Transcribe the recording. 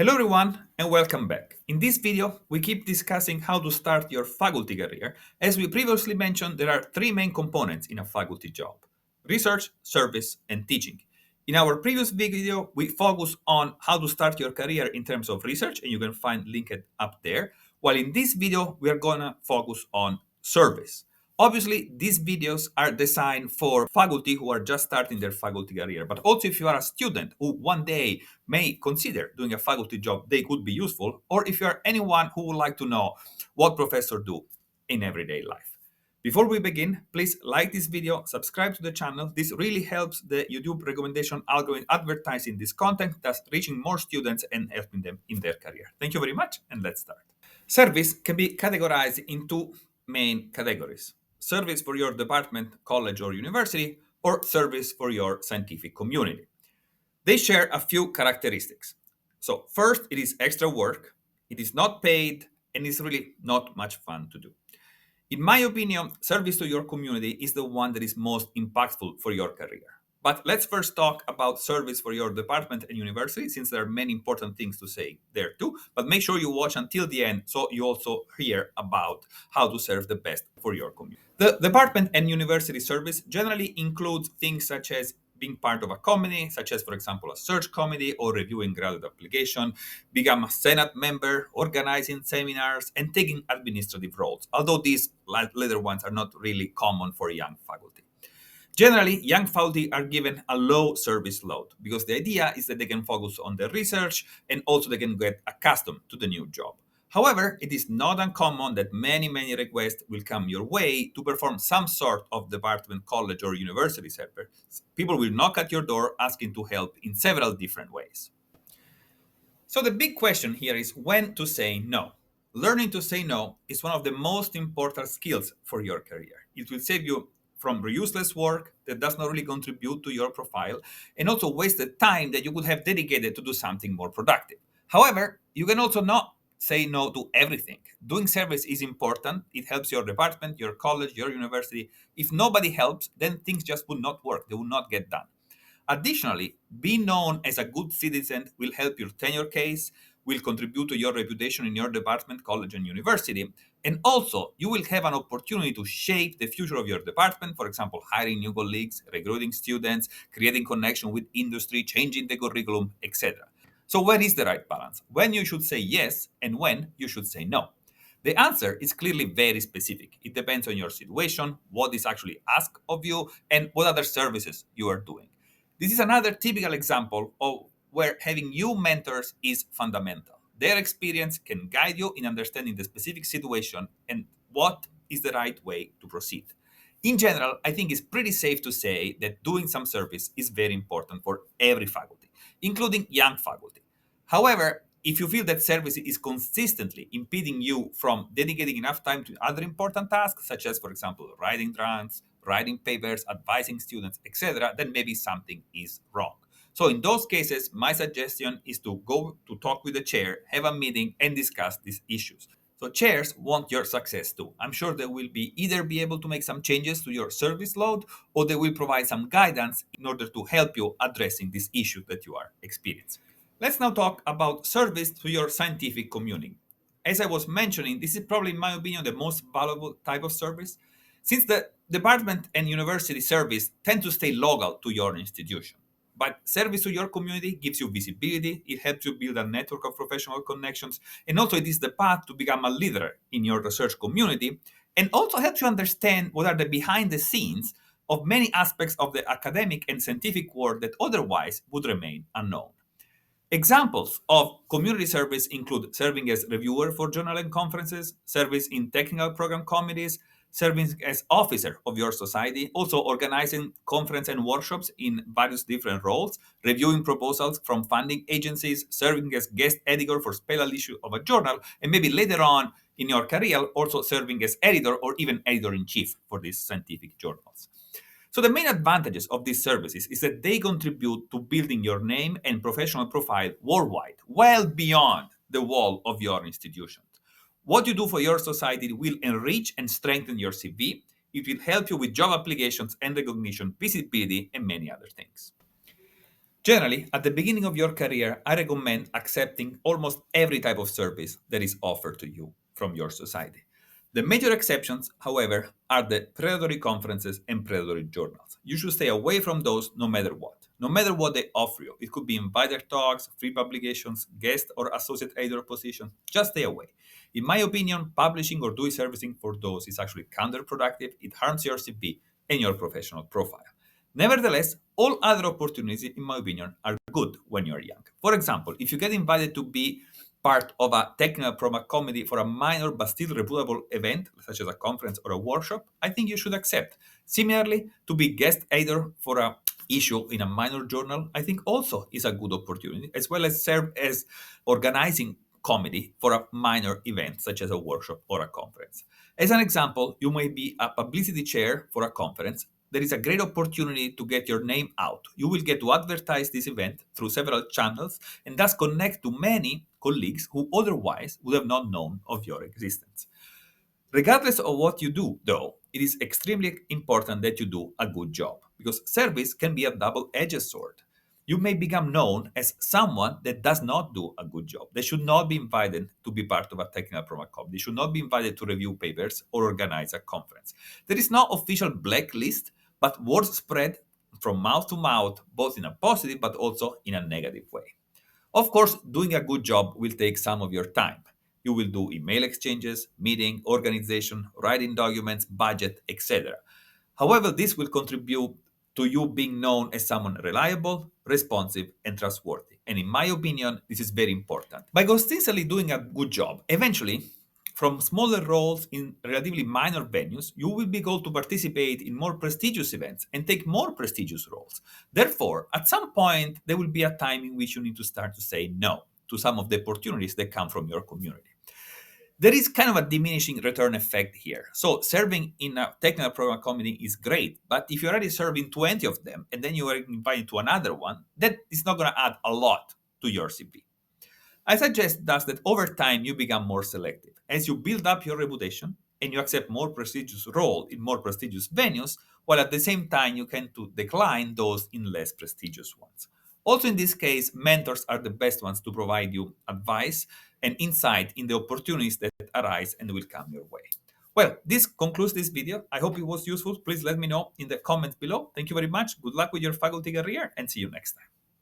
Hello everyone and welcome back. In this video, we keep discussing how to start your faculty career. As we previously mentioned, there are three main components in a faculty job: research, service, and teaching. In our previous video, we focused on how to start your career in terms of research, and you can find linked up there. While in this video, we are gonna focus on service. Obviously, these videos are designed for faculty who are just starting their faculty career, but also if you are a student who one day may consider doing a faculty job, they could be useful, or if you are anyone who would like to know what professors do in everyday life. Before we begin, please like this video, subscribe to the channel. This really helps the YouTube recommendation algorithm advertising this content, thus reaching more students and helping them in their career. Thank you very much, and let's start. Service can be categorized in two main categories: service for your department, college, or university, or service for your scientific community. They share a few characteristics. So, first, it is extra work, it is not paid, and it's really not much fun to do. In my opinion, service to your community is the one that is most impactful for your career. But let's first talk about service for your department and university, since there are many important things to say there too. But make sure you watch until the end so you also hear about how to serve the best for your community. The department and university service generally includes things such as being part of a committee, such as, for example, a search committee or reviewing graduate application, become a Senate member, organizing seminars, and taking administrative roles, although these later ones are not really common for young faculty. Generally, young faculty are given a low service load because the idea is that they can focus on the research and also they can get accustomed to the new job. However, it is not uncommon that many requests will come your way to perform some sort of department, college, or university service. People will knock at your door asking to help in several different ways. So the big question here is when to say no. Learning to say no is one of the most important skills for your career. It will save you from useless work that does not really contribute to your profile and also wasted time that you could have dedicated to do something more productive. However, you can also not say no to everything. Doing service is important. It helps your department, your college, your university. If nobody helps, then things just will not work. They will not get done. Additionally, being known as a good citizen will help your tenure case, will contribute to your reputation in your department, college, and university. And also, you will have an opportunity to shape the future of your department, for example, hiring new colleagues, recruiting students, creating connection with industry, changing the curriculum, etc. So, where is the right balance? When you should say yes and when you should say no? The answer is clearly very specific. It depends on your situation, what is actually asked of you, and what other services you are doing. This is another typical example of where having you mentors is fundamental. Their experience can guide you in understanding the specific situation and what is the right way to proceed. In general, I think it's pretty safe to say that doing some service is very important for every faculty, including young faculty. However, if you feel that service is consistently impeding you from dedicating enough time to other important tasks, such as, for example, writing drafts, writing papers, advising students, etc., then maybe something is wrong. So in those cases, my suggestion is to go to talk with the chair, have a meeting, and discuss these issues. So chairs want your success too. I'm sure they will either be able to make some changes to your service load, or they will provide some guidance in order to help you addressing this issue that you are experiencing. Let's now talk about service to your scientific community. As I was mentioning, this is probably, in my opinion, the most valuable type of service, since the department and university service tend to stay local to your institution. But service to your community gives you visibility, it helps you build a network of professional connections, and also it is the path to become a leader in your research community, and also helps you understand what are the behind the scenes of many aspects of the academic and scientific work that otherwise would remain unknown. Examples of community service include serving as reviewer for journal and conferences, service in technical program committees, serving as officer of your society, also organizing conference and workshops in various different roles, reviewing proposals from funding agencies, serving as guest editor for special issue of a journal, and maybe later on in your career also serving as editor or even editor-in-chief for these scientific journals. So the main advantages of these services is that they contribute to building your name and professional profile worldwide, well beyond the wall of your institution. What you do for your society will enrich and strengthen your CV. It will help you with job applications and recognition, visibility, and many other things. Generally, at the beginning of your career, I recommend accepting almost every type of service that is offered to you from your society. The major exceptions, however, are the predatory conferences and predatory journals. You should stay away from those no matter what. No matter what they offer you, it could be invited talks, free publications, guest or associate editor positions, just stay away. In my opinion, publishing or doing servicing for those is actually counterproductive. It harms your CV and your professional profile. Nevertheless, all other opportunities, in my opinion, are good when you're young. For example, if you get invited to be part of a technical program committee for a minor but still reputable event, such as a conference or a workshop, I think you should accept. Similarly, to be guest editor for a issue in a minor journal, I think also is a good opportunity, as well as serve as organizing committee for a minor event, such as a workshop or a conference. As an example, you may be a publicity chair for a conference. There is a great opportunity to get your name out. You will get to advertise this event through several channels and thus connect to many colleagues who otherwise would have not known of your existence. Regardless of what you do, though, it is extremely important that you do a good job because service can be a double edged sword. You may become known as someone that does not do a good job. They should not be invited to be part of a technical program committee. They should not be invited to review papers or organize a conference. There is no official blacklist, but words spread from mouth to mouth, both in a positive but also in a negative way. Of course, doing a good job will take some of your time. You will do email exchanges, meeting, organization, writing documents, budget, etc. However, this will contribute to you being known as someone reliable, responsive, and trustworthy. And in my opinion, this is very important. By consistently doing a good job, eventually, from smaller roles in relatively minor venues, you will be able to participate in more prestigious events and take more prestigious roles. Therefore, at some point, there will be a time in which you need to start to say no to some of the opportunities that come from your community. There is kind of a diminishing return effect here. So serving in a technical program committee is great, but if you're already serving 20 of them and then you are invited to another one, that is not going to add a lot to your CV. I suggest thus that over time you become more selective. As you build up your reputation and you accept more prestigious role in more prestigious venues, while at the same time you can to decline those in less prestigious ones. Also in this case, mentors are the best ones to provide you advice and insight in the opportunities that arise and will come your way. Well, this concludes this video. I hope it was useful. Please let me know in the comments below. Thank you very much. Good luck with your faculty career and see you next time.